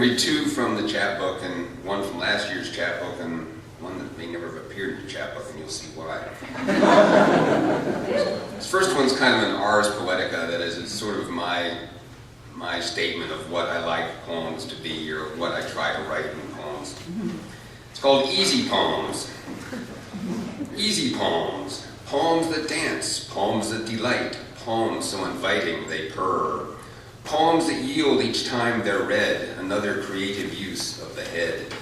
read two from the chapbook and one from last year's chapbook and one that may never have appeared in the chapbook, and you'll see why. This first one's kind of an ars poetica, that is, it's sort of my statement of what I like poems to be, or what I try to write in poems. It's called Easy Poems. Easy poems. Poems that dance, poems that delight, poems so inviting they purr. Poems that yield each time they're read, another creative use of the head.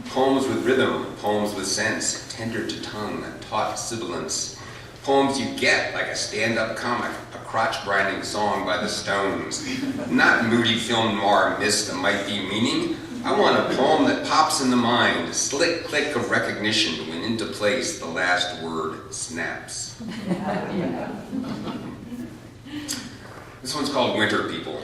Poems with rhythm, poems with sense, tender to tongue, taut sibilance. Poems you get like a stand-up comic, a crotch-grinding song by the Stones. Not moody film noir mist that might be meaning. I want a poem that pops in the mind, slick click of recognition when into place the last word snaps. This one's called Winter People.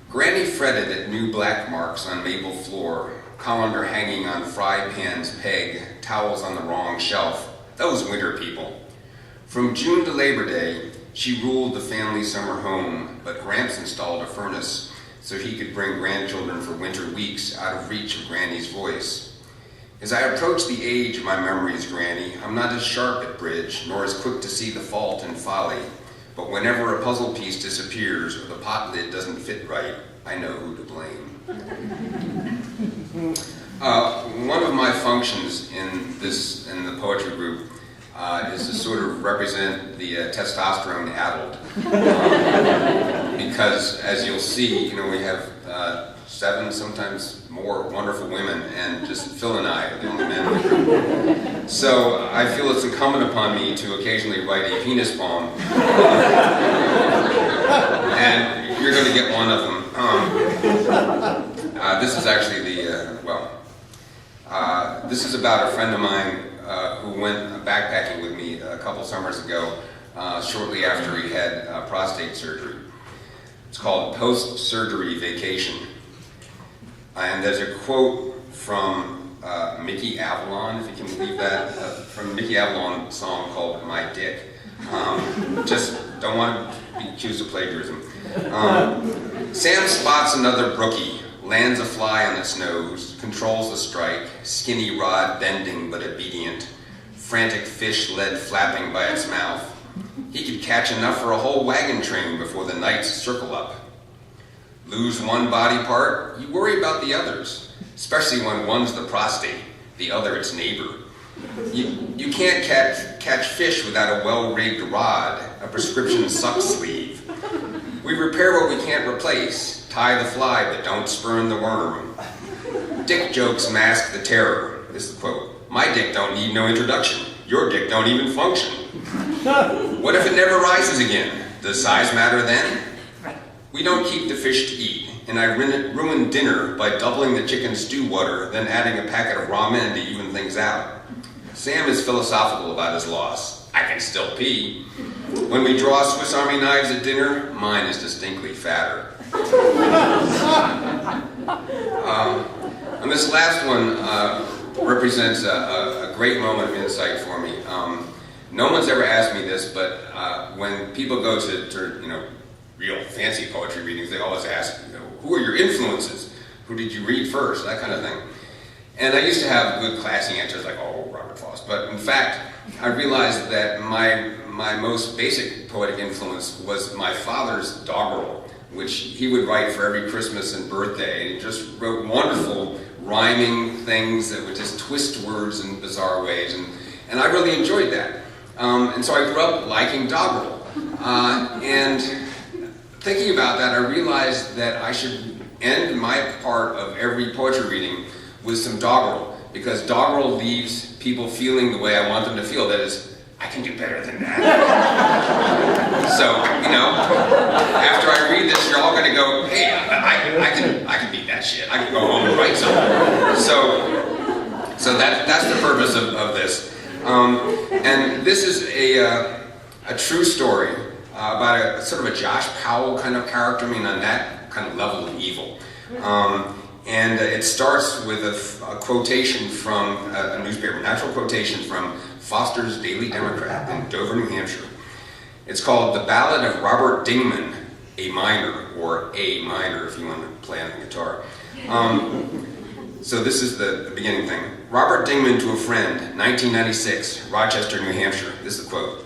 Granny fretted at new black marks on maple floor, colander hanging on fry pan's peg, towels on the wrong shelf. Those winter people. From June to Labor Day, she ruled the family summer home, but Gramps installed a furnace so he could bring grandchildren for winter weeks out of reach of Granny's voice. As I approach the age of my memories, Granny, I'm not as sharp at bridge, nor as quick to see the fault and folly, but whenever a puzzle piece disappears or the pot lid doesn't fit right, I know who to blame. One of my functions in the poetry group is to sort of represent the testosterone addled, because as you'll see, we have 7, sometimes more wonderful women, and just Phil and I are the only men in the group. So I feel it's incumbent upon me to occasionally write a penis poem, and you're going to get one of them. This is actually this is about a friend of mine who went backpacking with me a couple summers ago, shortly after he had prostate surgery. It's called Post-Surgery Vacation. And there's a quote from Mickey Avalon, if you can believe that, from Mickey Avalon's song called My Dick. Just don't want to be accused of plagiarism. Sam spots another brookie, lands a fly on its nose, controls the strike, skinny rod bending but obedient, frantic fish lead flapping by its mouth. He could catch enough for a whole wagon train before the nights circle up. Lose one body part, you worry about the others, especially when one's the prostate, the other its neighbor. You can't catch fish without a well-rigged rod, a prescription suck sleeve. We repair what we can't replace, tie the fly but don't spurn the worm. Dick jokes mask the terror. This is the quote. My dick don't need no introduction. Your dick don't even function. What if it never rises again? Does size matter then? We don't keep the fish to eat, and I ruin dinner by doubling the chicken stew water, then adding a packet of ramen to even things out. Sam is philosophical about his loss. I can still pee. When we draw Swiss Army knives at dinner, mine is distinctly fatter. And this last one represents a great moment of insight for me. No one's ever asked me this, but when people go to real fancy poetry readings, they always ask, who are your influences? Who did you read first? That kind of thing. And I used to have good classy answers like, Robert Frost. But in fact, I realized that my most basic poetic influence was my father's doggerel, which he would write for every Christmas and birthday. And he just wrote wonderful rhyming things that would just twist words in bizarre ways. And I really enjoyed that. And so I grew up liking doggerel. And thinking about that, I realized that I should end my part of every poetry reading with some doggerel, because doggerel leaves people feeling the way I want them to feel. That is, I can do better than that. So, after I read this, you're all going to go, hey, I can beat that shit. I can go home and write something. So that's the purpose of this. And this is a true story about a sort of a Josh Powell kind of character, on that kind of level of evil. And it starts with a quotation from a newspaper, an actual quotation from Foster's Daily Democrat in Dover, New Hampshire. It's called The Ballad of Robert Dingman, A minor, or A minor if you want to play on the guitar. So this is the beginning thing. Robert Dingman to a friend, 1996, Rochester, New Hampshire. This is the quote.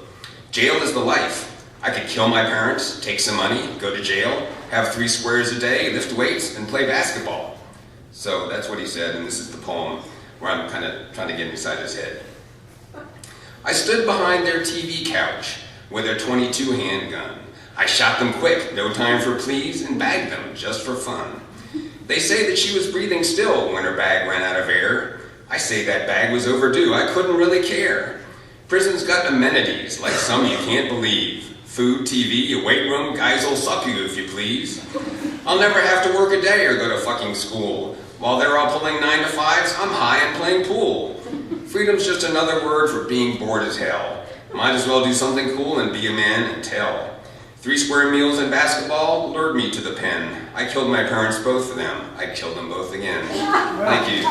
Jail is the life. I could kill my parents, take some money, go to jail, have 3 squares a day, lift weights, and play basketball. So that's what he said, and this is the poem where I'm kind of trying to get inside his head. I stood behind their TV couch with their .22 handgun. I shot them quick, no time for pleas, and bagged them just for fun. They say that she was breathing still when her bag ran out of air. I say that bag was overdue, I couldn't really care. Prison's got amenities, like some you can't believe. Food, TV, a weight room, guys will suck you if you please. I'll never have to work a day or go to fucking school. While they're all pulling 9 to 5s, I'm high and playing pool. Freedom's just another word for being bored as hell. Might as well do something cool and be a man and tell. 3 square meals and basketball lured me to the pen. I killed my parents, both of them. I'd kill them both again. Thank you.